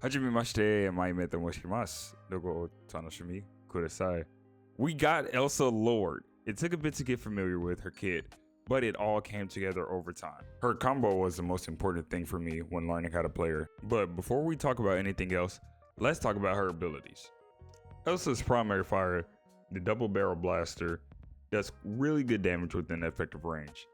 はじめまして、マイメと申します。どうぞお楽しみください. We got Elsa Lord. It took a bit to get familiar with her kit, but it all came together over time. Her combo was the most important thing for me when learning how to play her. But before we talk about anything else, let's talk about her abilities. Elsa's primary fire, the double barrel blaster, does really good damage within effective range.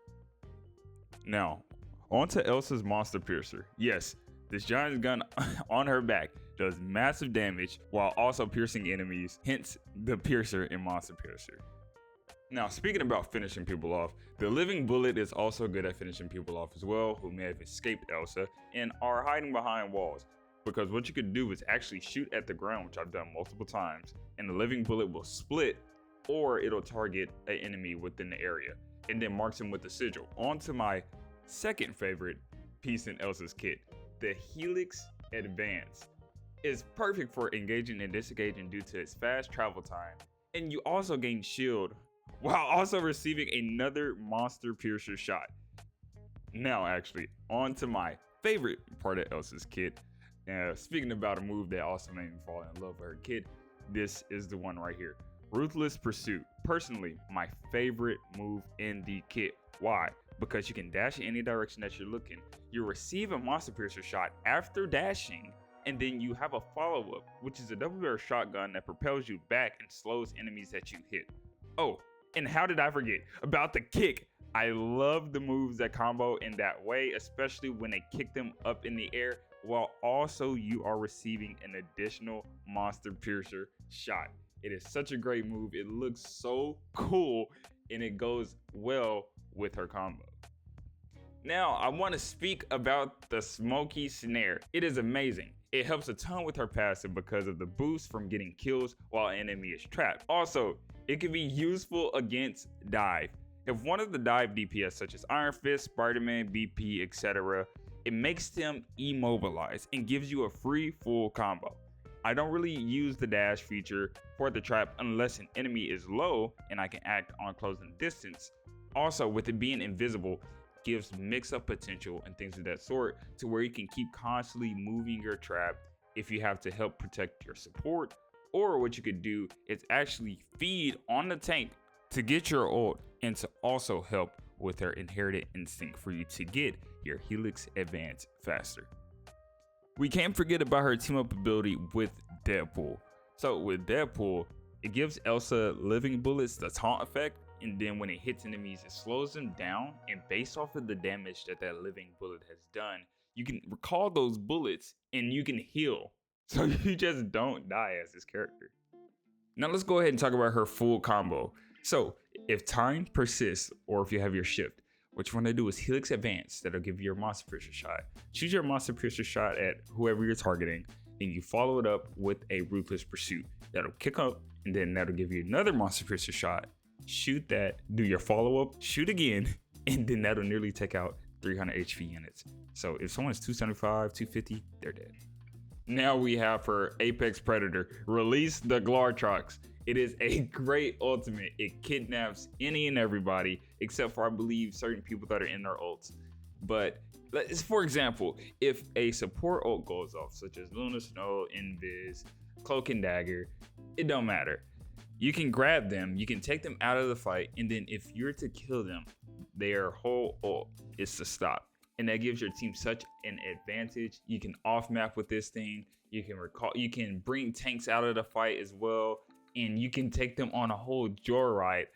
Now, onto Elsa's monster piercer. Yes, this giant gun on her back does massive damage while also piercing enemies, hence the piercer in Monster Piercer. Now, speaking about finishing people off, the living bullet is also good at finishing people off as well who may have escaped Elsa and are hiding behind walls. Because what you could do is actually shoot at the ground, which I've done multiple times, and the living bullet will split or it'll target an enemy within the area and then marks him with a sigil. On to my second favorite piece in Elsa's kit, the Helix Advance. Is perfect for engaging and disengaging due to its fast travel time, and you also gain shield while also receiving another monster piercer shot. Now, actually, on to my favorite part of Elsa's kit. Speaking about a move that also made me fall in love with her kit, this is the one right here. Ruthless Pursuit. Personally, my favorite move in the kit. Why? Because you can dash in any direction that you're looking. You receive a monster piercer shot after dashing, and then you have a follow-up, which is a double barrel shotgun that propels you back and slows enemies that you hit. Oh, and how did I forget about the kick? I love the moves that combo in that way, especially when they kick them up in the air, while also you are receiving an additional monster piercer shot. It is such a great move. It looks so cool, and it goes well with her combo. Now, I want to speak about the Smoky Snare. It is amazing. It helps a ton with her passive because of the boost from getting kills while an enemy is trapped. Also, it can be useful against dive. If one of the dive DPS such as Iron Fist, Spider-Man, BP, etc., it makes them immobilized and gives you a free full combo. I don't really use the dash feature for the trap unless an enemy is low and I can act on closing distance. Also, with it being invisible, gives mix-up potential and things of that sort to where you can keep constantly moving your trap if you have to help protect your support, or what you could do is actually feed on the tank to get your ult and to also help with her inherited instinct for you to get your Helix Advance faster. We can't forget about her team up ability with Deadpool. So with Deadpool, it gives Elsa living bullets the taunt effect, and then when it hits enemies, it slows them down, and based off of the damage that that living bullet has done, you can recall those bullets and you can heal. So you just don't die as this character. Now let's go ahead and talk about her full combo. So if time persists, or if you have your shift, what you want to do is Helix Advance. That'll give you your monster piercer shot. Choose your monster piercer shot at whoever you're targeting, and you follow it up with a Ruthless Pursuit. That'll kick up, and then that'll give you another monster piercer shot. Shoot that, do your follow-up, shoot again, and then that'll nearly take out 300 HP units. So if someone's 275, 250, they're dead. Now we have her Apex Predator, Release the Glortrox. It is a great ultimate. It kidnaps any and everybody, except for I believe certain people that are in their ults. But for example, if a support ult goes off, such as Luna Snow, Invis, Cloak and Dagger, it don't matter. You can grab them, you can take them out of the fight, and then if you're to kill them, their whole ult is to stop. And that gives your team such an advantage. You can off map with this thing. You can bring tanks out of the fight as well, and you can take them on a whole joyride.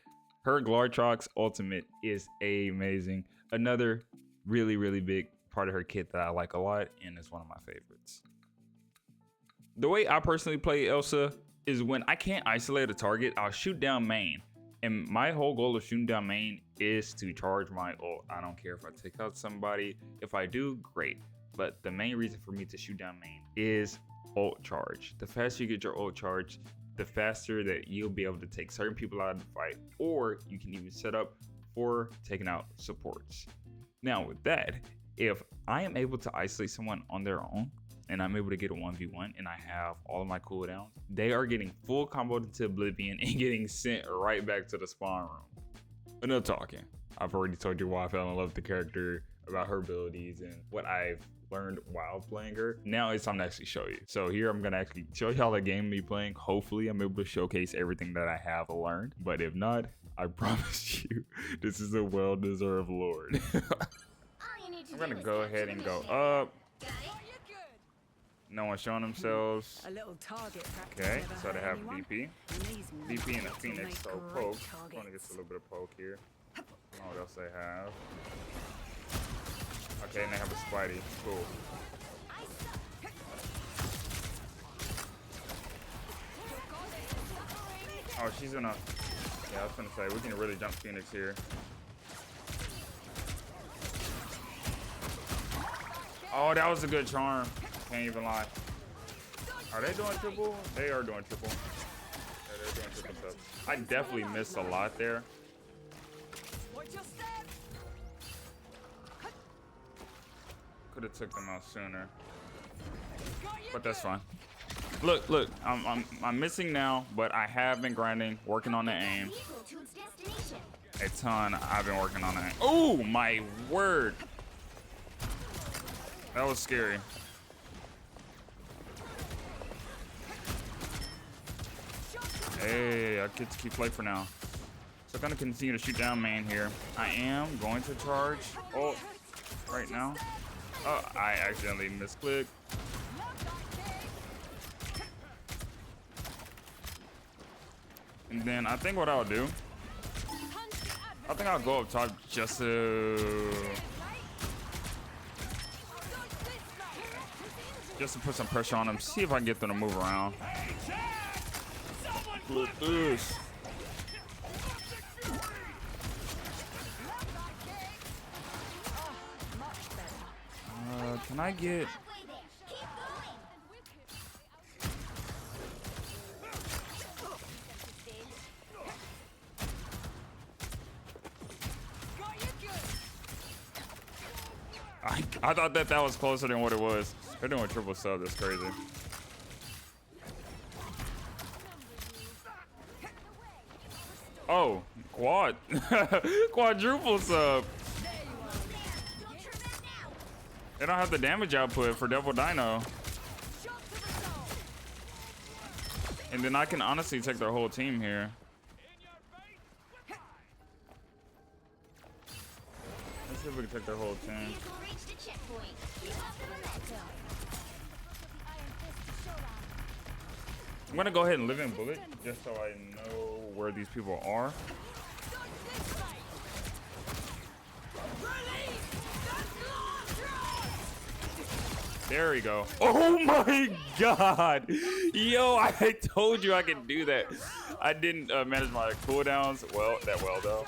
Her Glortrox ultimate is amazing. Another really, really big part of her kit that I like a lot, and it's one of my favorites. The way I personally play Elsa is when I can't isolate a target, I'll shoot down main. And my whole goal of shooting down main is to charge my ult. I don't care if I take out somebody. If I do, great. But the main reason for me to shoot down main is ult charge. The faster you get your ult charge, the faster that you'll be able to take certain people out of the fight, or you can even set up for taking out supports. Now with that, if I am able to isolate someone on their own, and I'm able to get a 1v1 and I have all of my cooldowns, they are getting full comboed into oblivion and getting sent right back to the spawn room. Enough talking. I've already told you why I fell in love with the character about her abilities and what I've learned while playing her. Now it's time to actually show you. So here I'm gonna actually show y'all the game me playing. Hopefully I'm able to showcase everything that I have learned. But if not, I promise you, this is a well-deserved Lord. I'm gonna go ahead and go up. No one's showing themselves. A little target Okay, so they have VP. VP and a Phoenix, so poke. I'm gonna get a little bit of poke here. I don't know what else they have. Okay, and they have a Spidey. Cool. Oh, she's gonna. Yeah, I was gonna say we can really jump Phoenix here. Oh, that was a good charm. Can't even lie. Are they doing triple? They are doing triple. Yeah, they're doing triple stuff. I definitely missed a lot there. Could have took them out sooner, but that's fine. Look, I'm missing now, but I have been grinding, working on the aim. A ton. I've been working on that. Oh my word, that was scary. Hey, I get to keep play for now. So I'm gonna continue to shoot down main here. I am going to charge ult right now. Oh, I accidentally misclicked. And then I think what I'll do, I think I'll go up top just to put some pressure on them. See if I can get them to move around. Look at this. Can I get? I thought that was closer than what it was. They're doing triple sub. That's crazy. Oh, quad. Quadruple sub. They don't have the damage output for Devil Dino. And then I can honestly take their whole team here. Let's see if we can take their whole team. I'm gonna go ahead and live in bullet just so I know where these people are. There we go. Oh my god. Yo, I told you I could do that. I didn't manage my cooldowns that well though,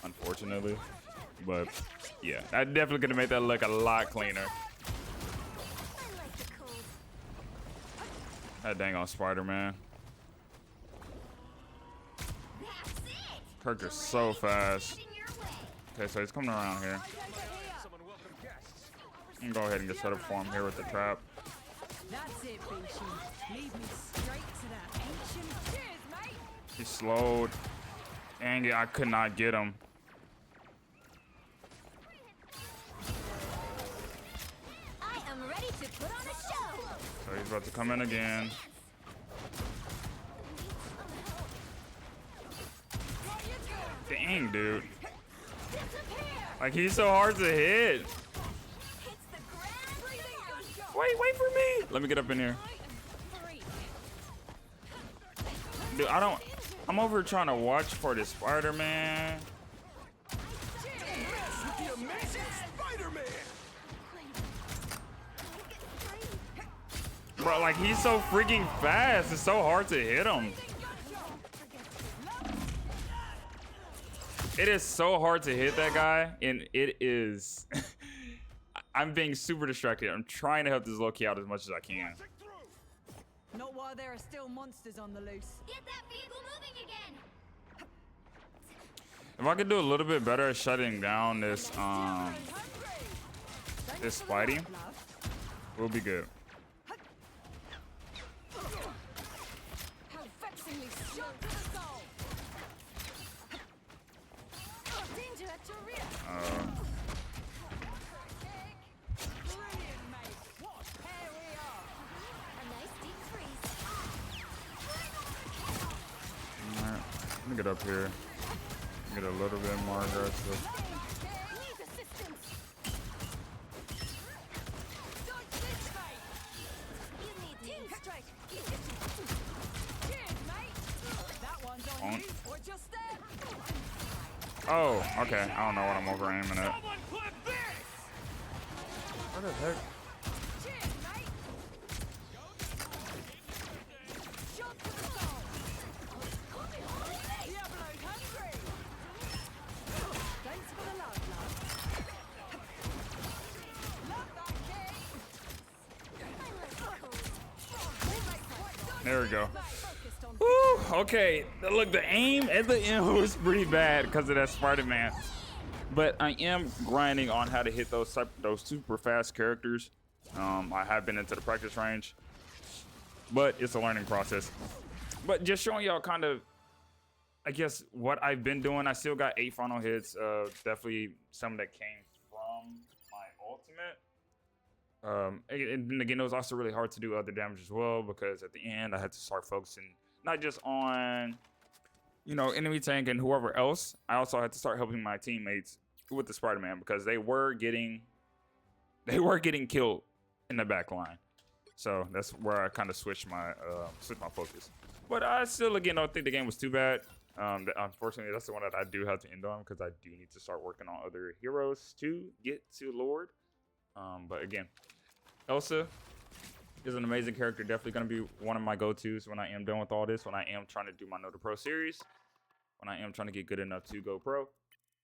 unfortunately. But yeah, I definitely could have made that look a lot cleaner. That dang on Spider-Man. Kirk is so fast. Okay, so he's coming around here. I'm gonna go ahead and get set up for him here with the trap. That's it, lead me straight to that ancient. Cheers, mate. He slowed. Dang it, I could not get him. I am ready to put on a show. So he's about to come in again. Dang, dude. Like, he's so hard to hit. Wait for me. Let me get up in here. Dude, I'm over here trying to watch for this Spider-Man. Bro, like, he's so freaking fast. It's so hard to hit him. It is so hard to hit that guy, and it is... I'm being super distracted. I'm trying to help this low-key out as much as I can. Not while there are still monsters on the loose. Get that vehicle moving again. If I could do a little bit better at shutting down this this Spidey, we'll be good. me get up here. Get a little bit more aggressive. Need assistance. Dodge this, mate. You need team strike. Cheers, mate. That one's on On. you, or just there. Oh, okay. I don't know what I'm over aiming at. What the heck? Cheers, mate. Shot to the soul. Diablo's hungry. Thanks for the love, love. Love that key. There we go. Focused on Woo, okay. Look, the aim at the end was pretty bad because of that Spider-Man. But I am grinding on how to hit those super fast characters. I have been into the practice range, but it's a learning process. But just showing y'all kind of, I guess, what I've been doing. I still got 8 final hits. Definitely some that came from my ultimate. And then again, it was also really hard to do other damage as well because at the end I had to start focusing not just on, you know, enemy tank and whoever else. I also had to start helping my teammates with the Spider-Man because they were getting killed in the back line. So that's where I kind of switched my focus. But I still, again, don't think the game was too bad. Unfortunately, that's the one that I do have to end on because I do need to start working on other heroes to get to Lord. But again, Elsa is an amazing character. Definitely going to be one of my go-tos when I am done with all this. When I am trying to do my Nota Pro series. When I am trying to get good enough to go pro.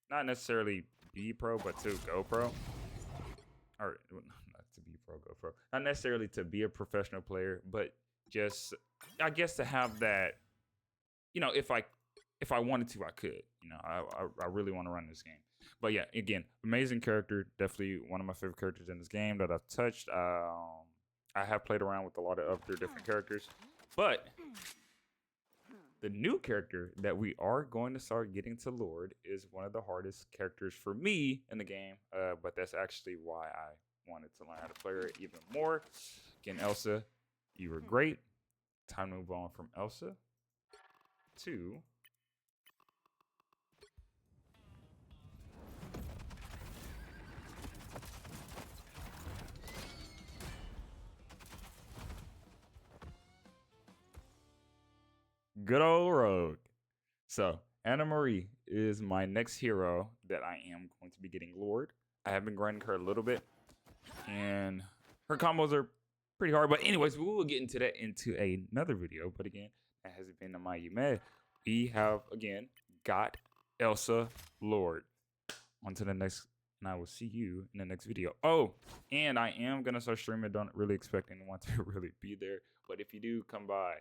Not necessarily be pro, but to go pro. Or not to be pro, go pro. Not necessarily to be a professional player, but just, I guess, to have that, you know, if I wanted to, I could. You know, I really want to run this game. But yeah, again, amazing character. Definitely one of my favorite characters in this game that I've touched. I have played around with a lot of other different characters. But the new character that we are going to start getting to Lord is one of the hardest characters for me in the game. But that's actually why I wanted to learn how to play her even more. Again, Elsa, you were great. Time to move on from Elsa to... good old Rogue. So Anna Marie is my next hero that I am going to be getting Lord. I have been grinding her a little bit, and her combos are pretty hard. But anyways, we will get into that into another video. But again, that has been the Mayume. We have again got Elsa Lord. On to the next, and I will see you in the next video. Oh, and I am gonna start streaming. Don't really expect anyone to really be there, but if you do come by,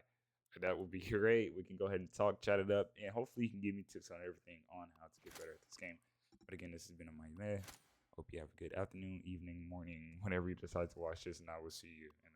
that would be great. We can go ahead and talk, chat it up, and hopefully you can give me tips on everything on how to get better at this game. But again, this has been a Mayume. Hope you have a good afternoon, evening, morning, whenever you decide to watch this, and I will see you in